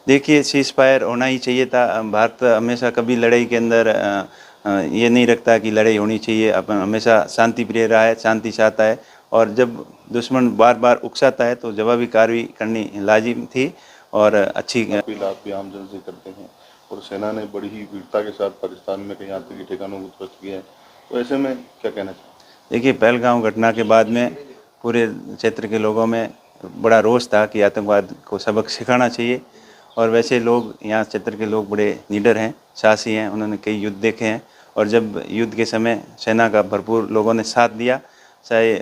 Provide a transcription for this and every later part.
देखिए, seize fire होना ही चाहिए था। भारत हमेशा कभी लड़ाई के अंदर ये नहीं रखता कि लड़ाई होनी चाहिए। अपन हमेशा शांति प्रिय रहा है, शांति चाहता है, और जब दुश्मन बार-बार उकसाता है तो जवाबी कार्रवाई करनी लाजिम थी और अच्छी। अपील आप भी आम जन से करते हैं और सेना ने बड़ी ही वीरता के साथ पाकिस्तान में कई आतंकी ठिकानों को ध्वस्त किया है, तो ऐसे में क्या कहना चाहिए? देखिए, पहलगाम घटना के बाद में पूरे क्षेत्र के लोगों में बड़ा रोष था कि आतंकवाद को सबक सिखाना चाहिए। और वैसे लोग, यहाँ क्षेत्र के लोग बड़े निडर हैं, साहसी हैं, उन्होंने कई युद्ध देखे हैं, और जब युद्ध के समय सेना का भरपूर लोगों ने साथ दिया, चाहे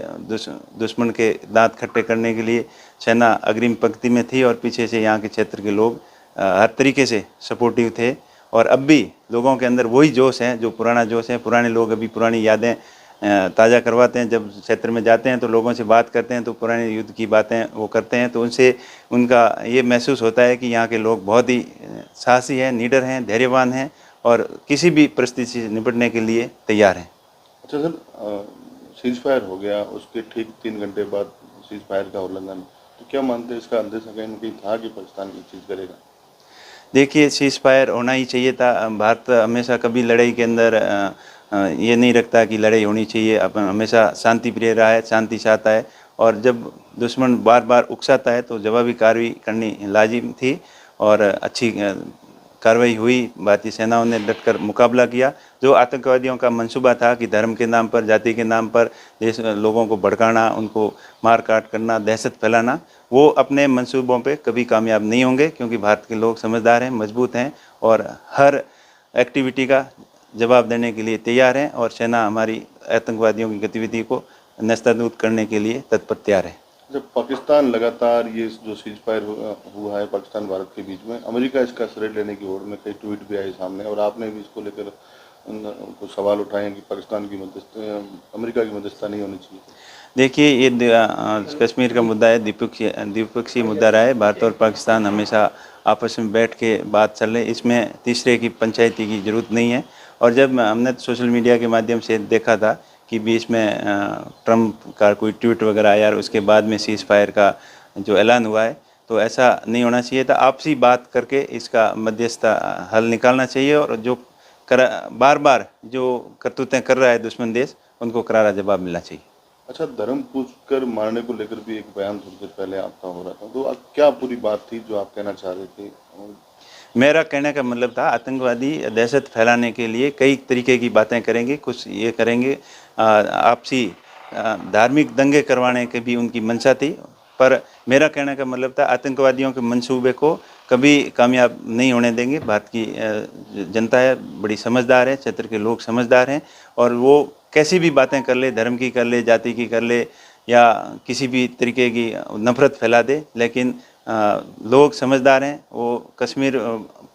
दुश्मन के दांत खट्टे करने के लिए सेना अग्रिम पंक्ति में थी, और पीछे से यहाँ के क्षेत्र के लोग हर तरीके से सपोर्टिव थे। और अब भी लोगों के अंदर वही जोश है जो पुराना जोश है। पुराने लोग अभी पुरानी यादें ताज़ा करवाते हैं। जब क्षेत्र में जाते हैं तो लोगों से बात करते हैं तो पुराने युद्ध की बातें वो करते हैं, तो उनसे उनका ये महसूस होता है कि यहाँ के लोग बहुत ही साहसी हैं, निडर हैं, धैर्यवान हैं, और किसी भी परिस्थिति से निपटने के लिए तैयार हैं। अच्छा सर, सीज फायर हो गया, उसके ठीक 3 घंटे बाद सीज फायर का उल्लंघन, तो क्या मानते हैं इसका अंदेशा कहीं न कहीं था कि पाकिस्तान ये चीज़ करेगा? देखिए, सीज़ फायर होना ही चाहिए था। भारत हमेशा कभी लड़ाई के अंदर ये नहीं रखता कि लड़ाई होनी चाहिए। अपन हमेशा शांति प्रिय रहा है, शांति चाहता है, और जब दुश्मन बार-बार उकसाता है तो जवाबी कार्रवाई करनी लाजिम थी और अच्छी कार्रवाई हुई। भारतीय सेनाओं ने डटकर मुकाबला किया। जो आतंकवादियों का मंसूबा था कि धर्म के नाम पर, जाति के नाम पर देश लोगों को भड़काना, उनको मार काट करना, दहशत फैलाना, वो अपने मंसूबों पे कभी कामयाब नहीं होंगे, क्योंकि भारत के लोग समझदार हैं, मजबूत हैं, और हर एक्टिविटी का जवाब देने के लिए तैयार हैं, और सेना हमारी आतंकवादियों की गतिविधि को नस्तानाबूद करने के लिए तत्पर तैयार है। जब पाकिस्तान लगातार ये जो सीज फायर हुआ है पाकिस्तान भारत के बीच में, अमेरिका इसका श्रेय लेने की होड़ में कई ट्वीट भी आए सामने, और आपने भी इसको लेकर कुछ सवाल उठाए हैं कि पाकिस्तान की अमेरिका की मध्यस्थता नहीं होनी चाहिए। देखिए, ये कश्मीर का मुद्दा है, द्विपक्षीय मुद्दा रहा है। भारत और पाकिस्तान हमेशा आपस में बैठ के बात चल रही, इसमें तीसरे की पंचायती की ज़रूरत नहीं है। और जब हमने सोशल मीडिया के माध्यम से देखा था कि बीच में ट्रम्प का कोई ट्वीट वगैरह आया और उसके बाद में सीज़ फायर का जो ऐलान हुआ है, तो ऐसा नहीं होना चाहिए था। आपसी बात करके इसका मध्यस्थता हल निकालना चाहिए, और जो बार बार जो करतूतें कर रहा है दुश्मन देश, उनको करारा जवाब मिलना चाहिए। अच्छा, धर्म पूछकर मारने को लेकर भी एक बयान थोड़ी देर पहले आपका हो रहा था, तो क्या पूरी बात थी जो आप कहना चाह रहे थे? मेरा कहने का मतलब था, आतंकवादी दहशत फैलाने के लिए कई तरीके की बातें करेंगे। कुछ ये करेंगे, आपसी धार्मिक दंगे करवाने की भी उनकी मंशा थी, पर मेरा कहने का मतलब था आतंकवादियों के मंसूबे को कभी कामयाब नहीं होने देंगे। भारत की जनता है, बड़ी समझदार है, क्षेत्र के लोग समझदार हैं, और वो कैसी भी बातें कर ले, धर्म की कर ले, जाति की कर ले, या किसी भी तरीके की नफरत फैला दे, लेकिन लोग समझदार हैं। वो कश्मीर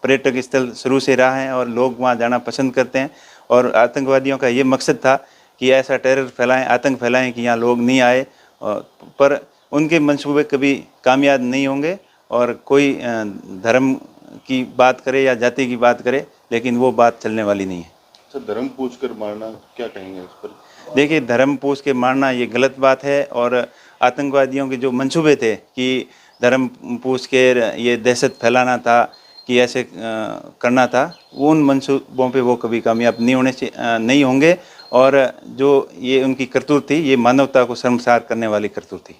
पर्यटक स्थल शुरू से रहा है और लोग वहाँ जाना पसंद करते हैं, और आतंकवादियों का ये मकसद था कि ऐसा टेरर फैलाएं, आतंक फैलाएं कि यहाँ लोग नहीं आए, पर उनके मंसूबे कभी कामयाब नहीं होंगे। और कोई धर्म की बात करे या जाति की बात करे, लेकिन वो बात चलने वाली नहीं है। अच्छा, धर्म पूछकर मारना, क्या कहेंगे इस पर? देखिए, धर्म पूछ के मारना ये गलत बात है, और आतंकवादियों के जो मंसूबे थे कि धर्म पूछ के ये दहशत फैलाना था, कि ऐसे करना था, उन मंसूबों पे वो कभी कामयाब नहीं होंगे। और जो ये उनकी करतूत थी, ये मानवता को शर्मसार करने वाली करतूत थी।